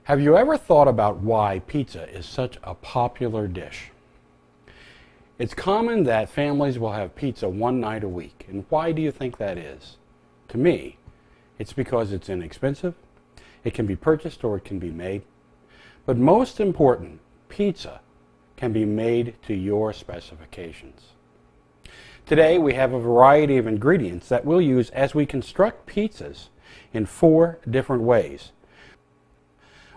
Have you ever thought about why pizza is such a popular dish? It's common that families will have pizza one night a week. And why do you think that is? To me, it's because it's inexpensive, it can be purchased or it can be made. But most important, pizza can be made to your specifications. Today we have a variety of ingredients that we'll use as we construct pizzas in 4 different ways.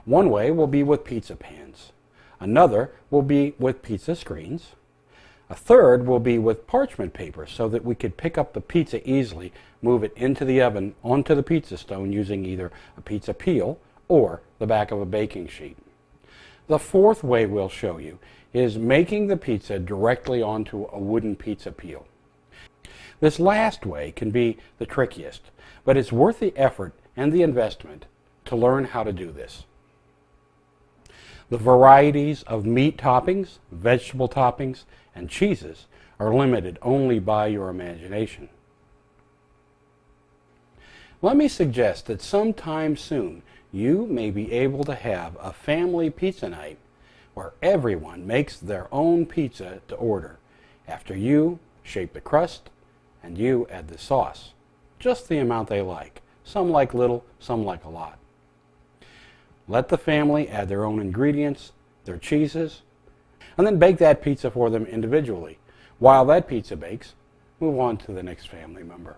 One way will be with pizza pans. Another will be with pizza screens. A third will be with parchment paper so that we could pick up the pizza easily, move it into the oven onto the pizza stone using either a pizza peel or the back of a baking sheet. The fourth way we'll show you is making the pizza directly onto a wooden pizza peel. This last way can be the trickiest, but it's worth the effort and the investment to learn how to do this. The varieties of meat toppings, vegetable toppings, and cheeses are limited only by your imagination. Let me suggest that sometime soon you may be able to have a family pizza night where everyone makes their own pizza to order after you shape the crust and you add the sauce, just the amount they like. Some like little, some like a lot. Let the family add their own ingredients, their cheeses, and then bake that pizza for them individually. While that pizza bakes, move on to the next family member.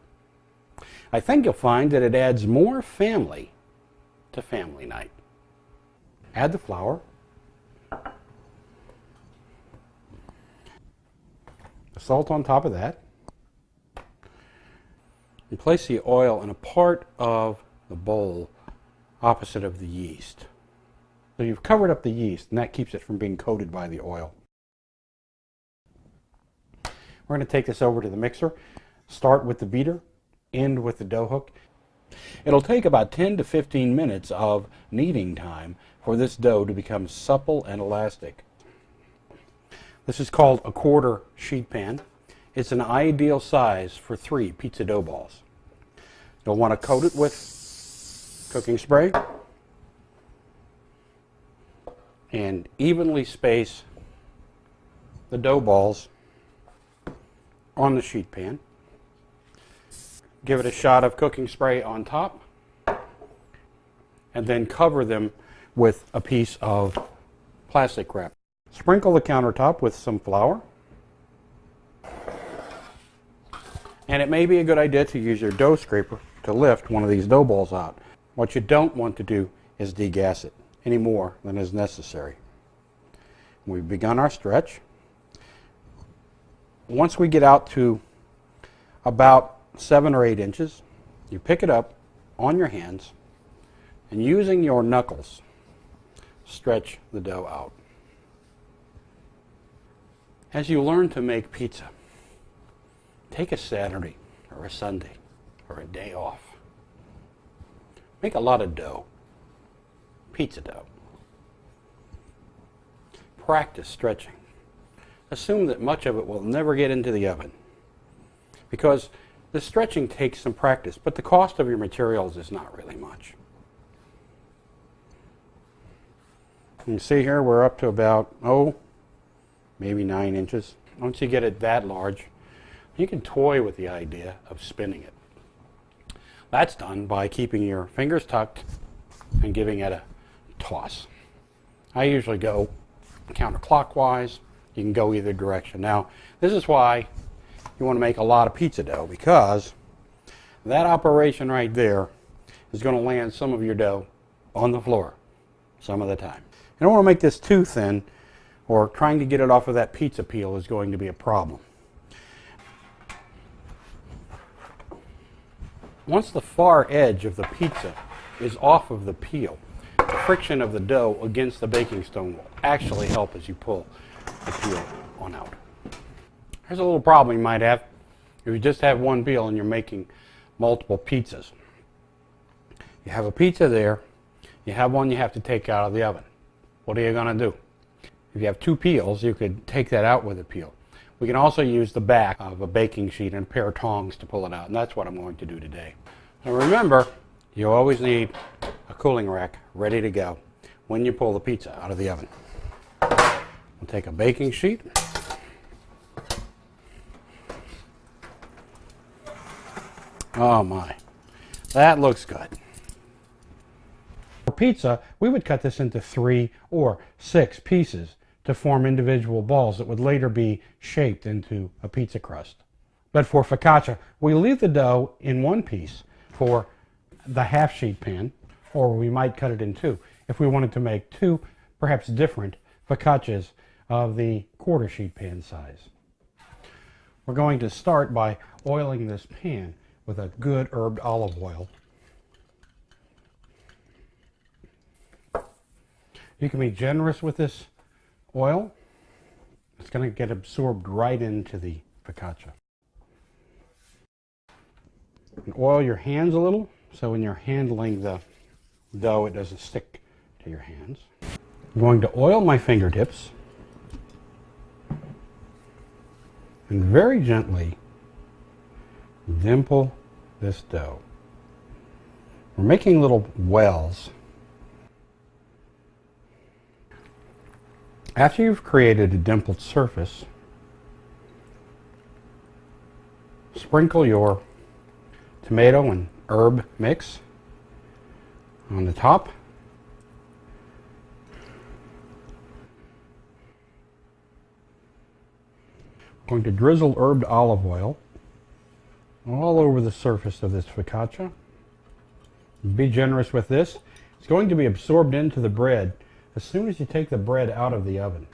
I think you'll find that it adds more family to family night. Add the flour, the salt on top of that, and place the oil in a part of the bowl opposite of the yeast. So you've covered up the yeast, and that keeps it from being coated by the oil. We're going to take this over to the mixer, start with the beater, end with the dough hook. It'll take about 10 to 15 minutes of kneading time for this dough to become supple and elastic. This is called a quarter sheet pan. It's an ideal size for 3 pizza dough balls. You'll want to coat it with cooking spray and evenly space the dough balls on the sheet pan. Give it a shot of cooking spray on top and then cover them with a piece of plastic wrap. Sprinkle the countertop with some flour. And it may be a good idea to use your dough scraper to lift one of these dough balls out. What you don't want to do is degas it any more than is necessary. We've begun our stretch. Once we get out to about 7 or 8 inches, you pick it up on your hands and using your knuckles, stretch the dough out. As you learn to make pizza, take a Saturday or a Sunday or a day off. Make a lot of dough, pizza dough. Practice stretching. Assume that much of it will never get into the oven because the stretching takes some practice, but the cost of your materials is not really much. You can see here we're up to about, maybe 9 inches. Once you get it that large, you can toy with the idea of spinning it. That's done by keeping your fingers tucked and giving it a toss. I usually go counterclockwise. You can go either direction. Now, this is why you want to make a lot of pizza dough, because that operation right there is going to land some of your dough on the floor some of the time. You don't want to make this too thin, or trying to get it off of that pizza peel is going to be a problem. Once the far edge of the pizza is off of the peel, the friction of the dough against the baking stone will actually help as you pull the peel on out. Here's a little problem you might have if you just have one peel and you're making multiple pizzas. You have a pizza there, you have one you have to take out of the oven. What are you going to do? If you have 2 peels, you could take that out with a peel. We can also use the back of a baking sheet and a pair of tongs to pull it out, and that's what I'm going to do today. Now remember, you always need a cooling rack ready to go. when you pull the pizza out of the oven. We'll take a baking sheet. Oh my, that looks good. For pizza, we would cut this into 3 or 6 pieces to form individual balls that would later be shaped into a pizza crust. But for focaccia, we leave the dough in one piece for the half sheet pan, or we might cut it in 2 if we wanted to make 2 perhaps different focaccias of the quarter sheet pan size. We're going to start by oiling this pan with a good herbed olive oil. You can be generous with this oil. It's going to get absorbed right into the focaccia. And oil your hands a little, so when you're handling the dough, it doesn't stick to your hands. I'm going to oil my fingertips and very gently dimple this dough. We're making little wells. After you've created a dimpled surface, sprinkle your tomato and herb mix on the top. I'm going to drizzle herbed olive oil all over the surface of this focaccia. Be generous with this. It's going to be absorbed into the bread as soon as you take the bread out of the oven.